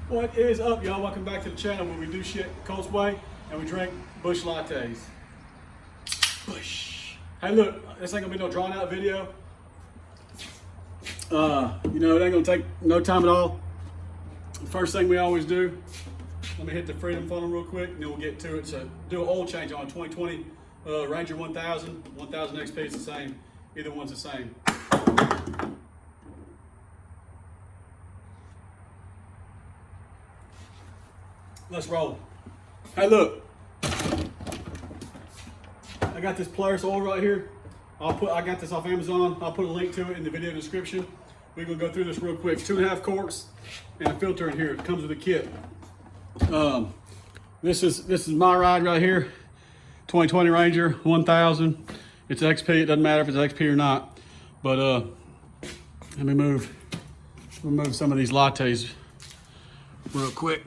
What is up, y'all? Welcome back to the channel where we do shit COLTS way and we drink Bush lattes. Bush. Hey, look, this ain't gonna be no drawn out video. You know, it ain't gonna take no time at all. First thing we always do, let me hit the freedom funnel real quick and then we'll get to it. So, do an oil change on 2020 Ranger 1000 XP is the same. Either one's the same. Let's roll. Hey, look. I got this Polaris oil right here. I got this off Amazon. I'll put a link to it in the video description. We're gonna go through this real quick. 2.5 quarts and a filter in here. It comes with a kit. This is my ride right here. 2020 Ranger 1000. It's XP. It doesn't matter if it's XP or not. But let me move some of these lattes real quick.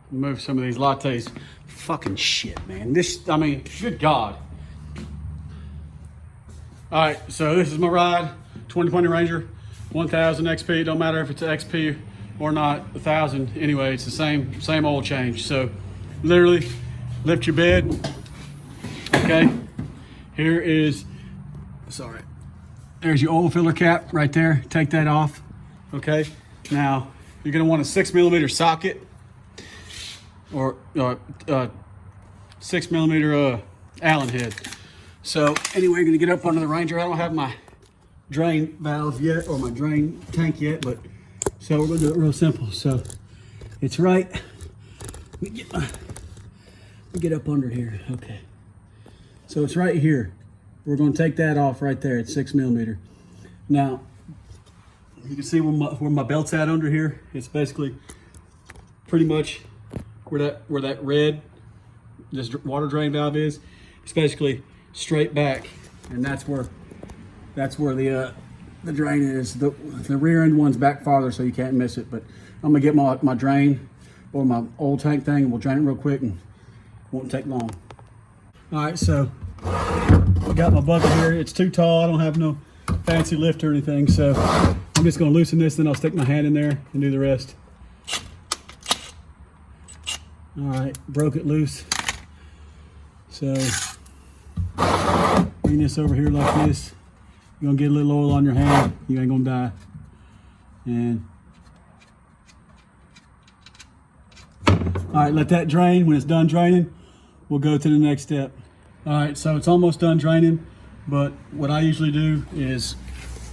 Move some of these lattes. Fucking shit, man. This, I mean, good God. All right, so this is my ride. 2020 Ranger 1000 XP. Don't matter if it's XP or not. 1000 anyway. It's the same oil change. So literally lift your bed. Okay. Here is, sorry. There's your oil filler cap right there. Take that off. Okay. Now you're gonna want a 6mm socket or 6mm Allen head. So anyway, you're gonna get up under the Ranger. I don't have my drain valve yet or my drain tank yet, but so we're gonna do it real simple. So it's right. Let me get up under here. Okay. So it's right here. We're gonna take that off right there at 6mm. Now you can see where my belt's at under here. It's basically pretty much where that red, this water drain valve is. It's basically straight back, and that's where the drain is. The rear end one's back farther, so you can't miss it. But I'm gonna get my drain or my oil tank thing, and we'll drain it real quick, and it won't take long. All right, so I got my bucket here. It's too tall. I don't have no fancy lift or anything, so I'm just gonna loosen this, then I'll stick my hand in there and do the rest. All right, broke it loose. So bring this over here like this. You're gonna get a little oil on your hand. You ain't gonna die. And all right, let that drain. When it's done draining, we'll go to the next step. All right, so it's almost done draining, but what I usually do is,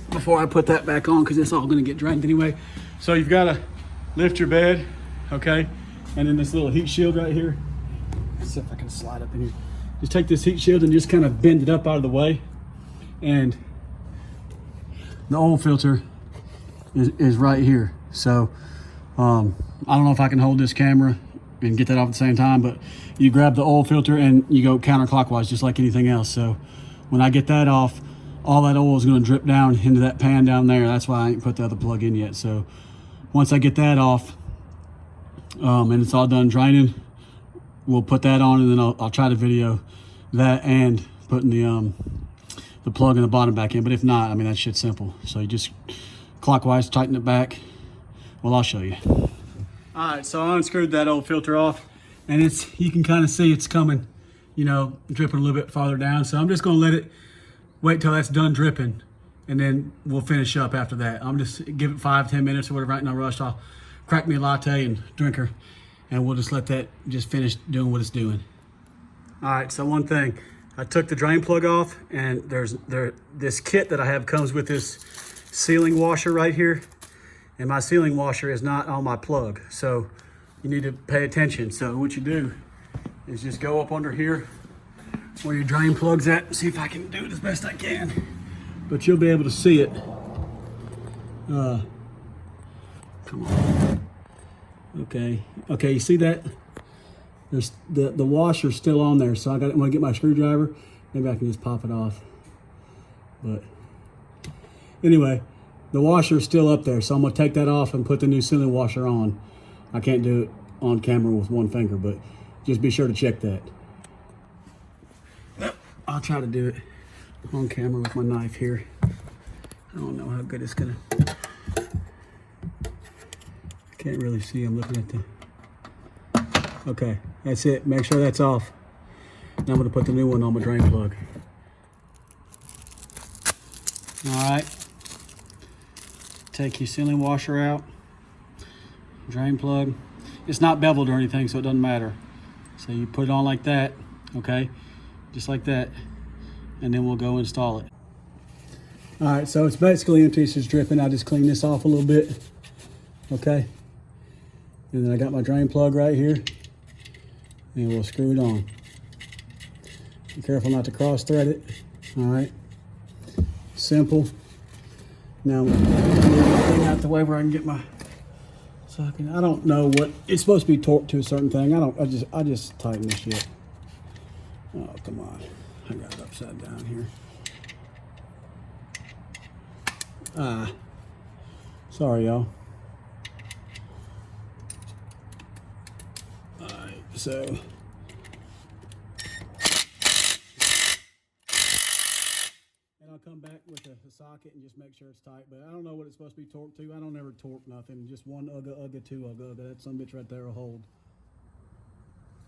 before I put that back on, because it's all gonna get drained anyway. So you've gotta lift your bed, okay? And then this little heat shield right here. Let's see if I can slide up in here. Just take this heat shield and just kind of bend it up out of the way. And the oil filter is right here. So I don't know if I can hold this camera and get that off at the same time, but you grab the oil filter and you go counterclockwise just like anything else. So when I get that off, all that oil is going to drip down into that pan down there. That's why I ain't put the other plug in yet. So once I get that off, and it's all done draining, we'll put that on, and then I'll try to video that and putting the plug in the bottom back in. But if not, I mean, that shit's simple. So you just clockwise tighten it back. Well, I'll show you. All right, so I unscrewed that old filter off, and you can kind of see it's coming, you know, dripping a little bit farther down. So I'm just gonna let it wait till that's done dripping, and then we'll finish up after that. I'm just give it 5-10 minutes or whatever. Right, no rush. I'll crack me a latte and drink her, and we'll just let that just finish doing what it's doing. All right, so one thing, I took the drain plug off, and this kit that I have comes with this sealing washer right here, and my sealing washer is not on my plug, so you need to pay attention. So what you do is just go up under here where your drain plug's at. See if I can do it as best I can, but you'll be able to see it. Come on. Okay, you see that? There's the washer's still on there, so I'm gonna get my screwdriver. Maybe I can just pop it off. But anyway, the washer's still up there, so I'm gonna take that off and put the new sealing washer on. I can't do it on camera with one finger, but just be sure to check that. I'll try to do it on camera with my knife here. I don't know how good it's gonna Can't really see, I'm looking at the, okay, that's it. Make sure that's off. Now I'm gonna put the new one on my drain plug. All right, take your sealing washer out, drain plug. It's not beveled or anything, so it doesn't matter. So you put it on like that, okay? Just like that, and then we'll go install it. All right, so it's basically empty, it's just dripping. I'll just clean this off a little bit, okay? And then I got my drain plug right here, and we'll screw it on. Be careful not to cross thread it, all right? Simple. Now, I'm gonna move my thing out the way where I can get my socket. I don't know what, it's supposed to be torqued to a certain thing. I just tighten this shit. Oh, come on. I got it upside down here. Sorry, y'all. All right, so. And I'll come back with the socket and just make sure it's tight, but I don't know what it's supposed to be torqued to. I don't ever torque nothing. Just one ugga, two ugga. That some bitch right there will hold.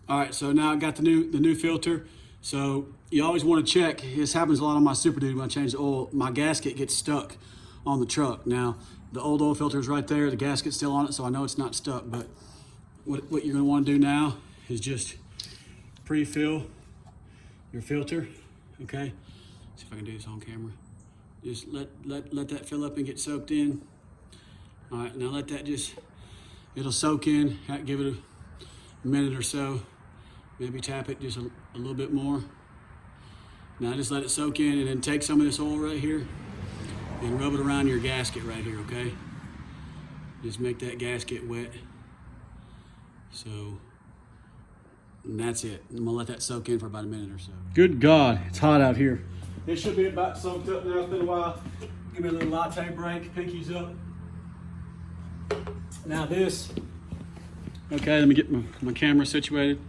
All right, so now I got the new filter. So you always want to check. This happens a lot on my Super Duty when I change the oil. My gasket gets stuck on the truck. Now the old oil filter is right there. The gasket's still on it, so I know it's not stuck. But what you're going to want to do now is just pre-fill your filter. Okay. See if I can do this on camera. Just let that fill up and get soaked in. All right, now let that it'll soak in. Give it a minute or so. Maybe tap it just a little bit more. Now just let it soak in, and then take some of this oil right here and rub it around your gasket right here, okay? Just make that gasket wet. So, and that's it. I'm gonna let that soak in for about a minute or so. Good God, it's hot out here. It should be about soaked up now. It's been a while. Give me a little latte break, pinkies up. Now this, okay, let me get my camera situated.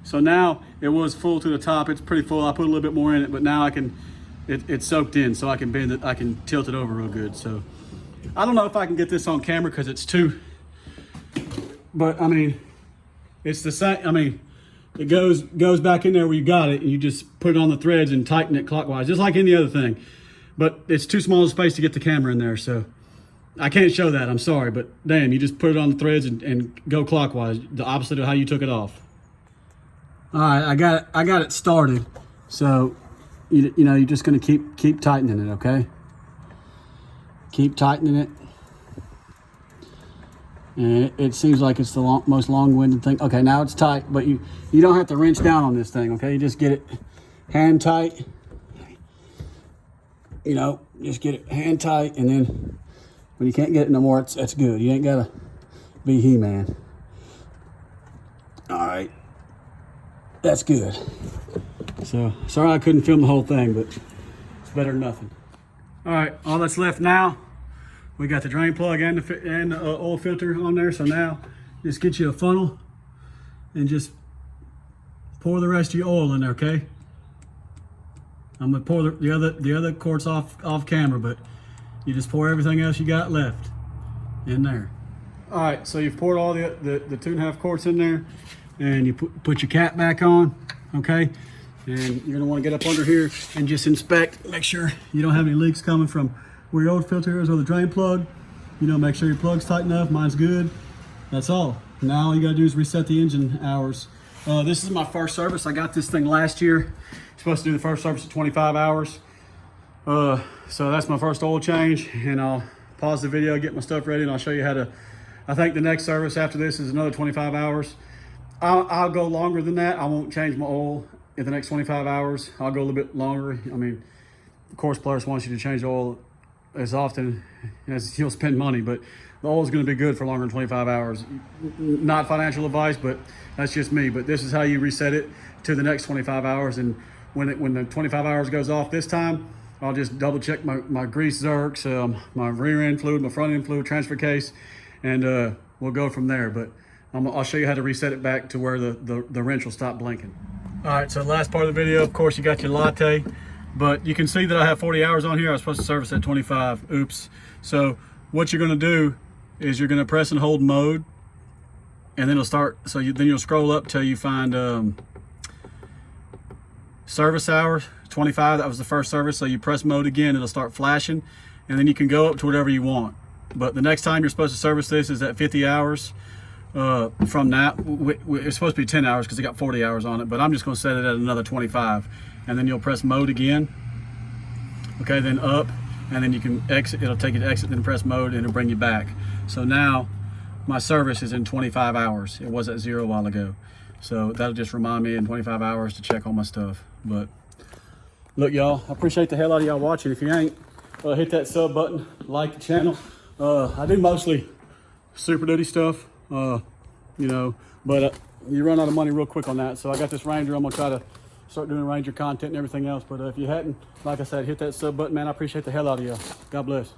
So now it was full to the top. It's pretty full. I put a little bit more in it, but now it's soaked in, so I can bend it. I can tilt it over real good. So I don't know if I can get this on camera because it's too, but I mean, it's the same. I mean, it goes back in there where you got it, and you just put it on the threads and tighten it clockwise, just like any other thing. But it's too small a space to get the camera in there, so I can't show that. I'm sorry, but damn, you just put it on the threads and go clockwise, the opposite of how you took it off. All right, I got it started. So, you know, you're just gonna keep tightening it, okay? Keep tightening it. And it seems like it's the most long-winded thing. Okay, now it's tight, but you don't have to wrench down on this thing, okay? You just get it hand tight. You know, just get it hand tight, and then when you can't get it no more, that's good. You ain't gotta be He-Man. All right. That's good. So, sorry I couldn't film the whole thing, but it's better than nothing. All right, all that's left now, we got the drain plug and the oil filter on there. So now, just get you a funnel and just pour the rest of your oil in there, okay? I'm gonna pour the other quarts off camera, but you just pour everything else you got left in there. All right, so you've poured all the 2.5 quarts in there. And you put your cap back on, okay? And you're gonna wanna get up under here and just inspect, make sure you don't have any leaks coming from where your old filter is or the drain plug. You know, make sure your plug's tight enough, mine's good. That's all. Now all you gotta do is reset the engine hours. This is my first service. I got this thing last year. Supposed to do the first service at 25 hours. So that's my first oil change, and I'll pause the video, get my stuff ready, and I'll show you how to, I think the next service after this is another 25 hours. I'll go longer than that. I won't change my oil in the next 25 hours. I'll go a little bit longer. I mean, of course, Polaris wants you to change the oil as often as you'll spend money, but the oil is going to be good for longer than 25 hours. Not financial advice, but that's just me. But this is how you reset it to the next 25 hours. And when the 25 hours goes off this time, I'll just double check my grease zerks, my rear end fluid, my front end fluid, transfer case, and we'll go from there. But I'll show you how to reset it back to where the wrench will stop blinking. All right, so the last part of the video, of course, you got your latte, but you can see that I have 40 hours on here. I was supposed to service at 25. Oops. So what you're gonna do is you're going to press and hold mode, and then it'll start. So then you'll scroll up till you find service hours 25. That was the first service. So you press mode again, it'll start flashing, and then you can go up to whatever you want. But the next time you're supposed to service this is at 50 hours from now. It's supposed to be 10 hours because it got 40 hours on it, but I'm just going to set it at another 25, and then you'll press mode again. Okay, then up, and then you can exit. It'll take you to exit, then press mode, and it'll bring you back. So now my service is in 25 hours. It was at 0 a while ago. So that'll just remind me in 25 hours to check all my stuff. But look, y'all, I appreciate the hell out of y'all watching. If you ain't, hit that sub button, like the channel. I do mostly Super Duty stuff, you know, but you run out of money real quick on that. So I got this Ranger. I'm gonna try to start doing Ranger content and everything else. But if you hadn't, like I said, hit that sub button, man. I appreciate the hell out of y'all. God bless.